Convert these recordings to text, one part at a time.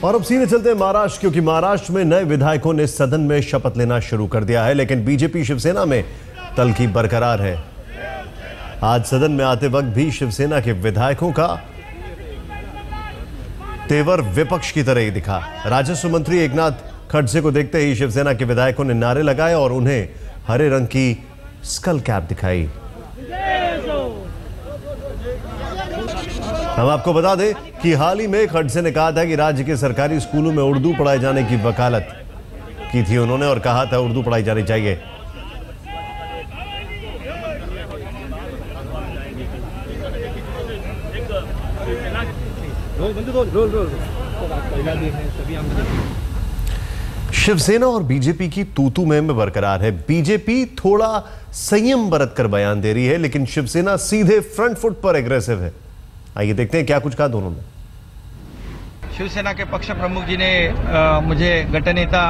और अब सीधे चलते हैं महाराष्ट्र, क्योंकि महाराष्ट्र में नए विधायकों ने सदन में शपथ लेना शुरू कर दिया है, लेकिन बीजेपी शिवसेना में तल्खी बरकरार है। आज सदन में आते वक्त भी शिवसेना के विधायकों का तेवर विपक्ष की तरह ही दिखा। राजस्व मंत्री एकनाथ खड़से को देखते ही शिवसेना के विधायकों ने नारे लगाए और उन्हें हरे रंग की स्कल कैप दिखाई। हम आपको बता दें कि हाल ही में खड़से ने कहा था कि राज्य के सरकारी स्कूलों में उर्दू पढ़ाए जाने की वकालत की थी उन्होंने और कहा था उर्दू पढ़ाई जानी चाहिए। शिवसेना और बीजेपी की तू-तू में बरकरार है। बीजेपी थोड़ा संयम बरत कर बयान दे रही है, लेकिन शिवसेना सीधे फ्रंट फुट पर एग्रेसिव है। आइए देखते हैं क्या कुछ कहा दोनों ने। शिवसेना के पक्ष प्रमुख जी ने मुझे गठनेता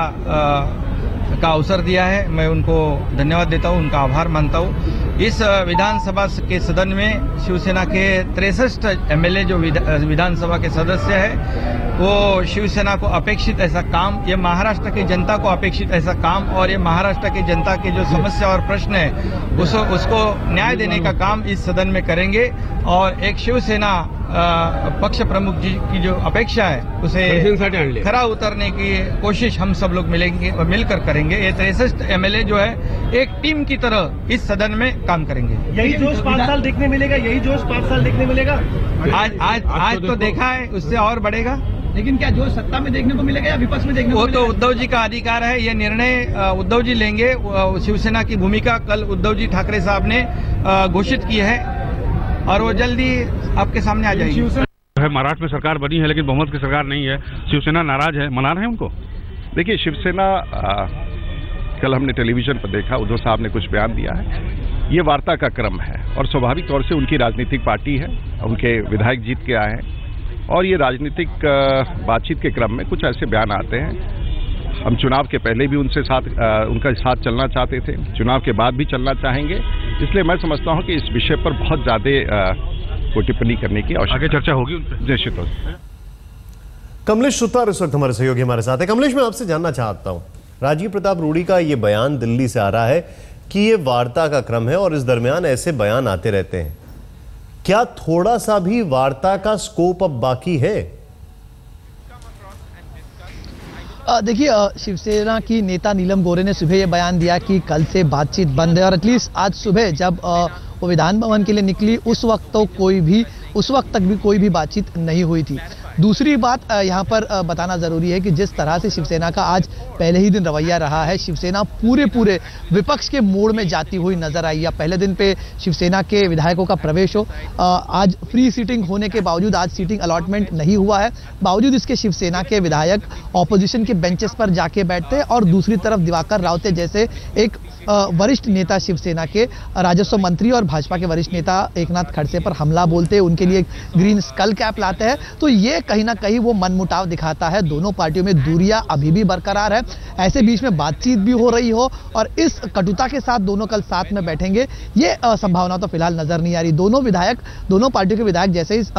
का अवसर दिया है, मैं उनको धन्यवाद देता हूं, उनका आभार मानता हूं। इस विधानसभा के सदन में शिवसेना के 63 एमएलए जो विधानसभा के सदस्य हैं, वो शिवसेना को अपेक्षित ऐसा काम, ये महाराष्ट्र की जनता को अपेक्षित ऐसा काम और ये महाराष्ट्र की जनता के जो समस्या और प्रश्न है उसको न्याय देने का काम इस सदन में करेंगे। और एक शिवसेना पक्ष प्रमुख जी की जो अपेक्षा है उसे खरा उतरने की कोशिश हम सब लोग मिलकर करेंगे। ये 63 एमएलए जो है एक टीम की तरह इस सदन में काम करेंगे। यही जोश 5 साल देखने मिलेगा, यही जोश 5 साल देखने मिलेगा। आज तो देखा है, उससे और बढ़ेगा। लेकिन क्या जोश सत्ता में देखने को मिलेगा या विपक्ष में देखने को मिलेगा? वो तो उद्धव जी का अधिकार है, ये निर्णय उद्धव जी लेंगे। शिवसेना की भूमिका कल उद्धव जी ठाकरे साहब ने घोषित की है और वो जल्दी आपके सामने आ जाएगी। महाराष्ट्र में सरकार बनी है लेकिन बहुमत की सरकार नहीं है, शिवसेना नाराज है, मना रहे हैं उनको। देखिए, शिवसेना कल हमने टेलीविजन पर देखा, उद्धव साहब ने कुछ बयान दिया है। ये वार्ता का क्रम है और स्वाभाविक तौर से उनकी राजनीतिक पार्टी है, उनके विधायक जीत के आए हैं और ये राजनीतिक बातचीत के क्रम में कुछ ऐसे बयान आते हैं। हम चुनाव के पहले भी उनका साथ चलना चाहते थे, चुनाव के बाद भी चलना चाहेंगे। इसलिए मैं समझता हूं कि इस विषय पर बहुत ज्यादा कोई टिप्पणी करने की आवश्यकता। आगे चर्चा होगी उन पर निश्चित हो। कमलेश सुतार इस वक्त हमारे सहयोगी हमारे साथ है। कमलेश, मैं आपसे जानना चाहता हूं, राजीव प्रताप रूडी का ये बयान दिल्ली से आ रहा है कि ये वार्ता का क्रम है और इस दरमियान ऐसे बयान आते रहते हैं। क्या थोड़ा सा भी वार्ता का स्कोप अब बाकी है? देखिए, शिवसेना की नेता नीलम गोरे ने सुबह ये बयान दिया कि कल से बातचीत बंद है और एटलीस्ट आज सुबह जब वो विधान भवन के लिए निकली उस वक्त तक भी कोई भी बातचीत नहीं हुई थी। दूसरी बात यहाँ पर बताना जरूरी है कि जिस तरह से शिवसेना का आज पहले ही दिन रवैया रहा है, शिवसेना पूरे विपक्ष के मोड़ में जाती हुई नजर आई है। पहले दिन पे शिवसेना के विधायकों का प्रवेश हो, आज फ्री सीटिंग होने के बावजूद आज सीटिंग अलॉटमेंट नहीं हुआ है, बावजूद इसके शिवसेना के विधायक ऑपोजिशन के बेंचेस पर जाके बैठते और दूसरी तरफ दिवाकर रावते जैसे एक वरिष्ठ नेता शिवसेना के राजस्व मंत्री और भाजपा के वरिष्ठ नेता एकनाथ खड़से पर हमला बोलते, उनके लिए ग्रीन स्कल कैप लाते हैं। तो ये कहीं ना कहीं वो मनमुटाव दिखाता है, दोनों पार्टियों में दूरियां अभी भी बरकरार है। ऐसे बीच में बातचीत भी हो रही हो और इस कटुता के साथ दोनों कल साथ में बैठेंगे, ये संभावना तो फिलहाल नजर नहीं आ रही। दोनों पार्टियों के विधायक जैसे इस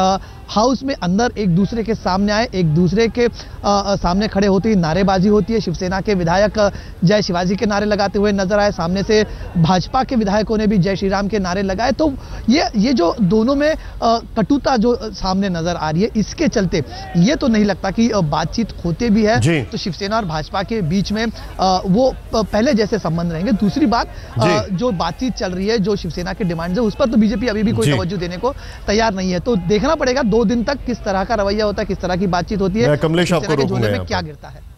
हाउस में अंदर एक दूसरे के सामने आए, एक दूसरे के सामने खड़े होते ही नारेबाजी होती है। शिवसेना के विधायक जय शिवाजी के नारे लगाते हुए नजर आए, सामने से भाजपा के विधायकों ने भी जय श्री राम के नारे लगाए। तो ये जो दोनों में कटुता जो सामने नजर आ रही है, इसके चलते ये तो नहीं लगता कि बातचीत होते भी है तो शिवसेना और भाजपा के बीच में वो पहले जैसे संबंध रहेंगे। दूसरी बात, जो बातचीत चल रही है, जो शिवसेना के डिमांड है, उस पर तो बीजेपी अभी भी कोई तवज्जो देने को तैयार नहीं है। तो देखना पड़ेगा 2 दिन तक किस तरह का रवैया होता है, किस तरह की बातचीत होती है, कमलेश आपको रोकूंगा, क्या गिरता है।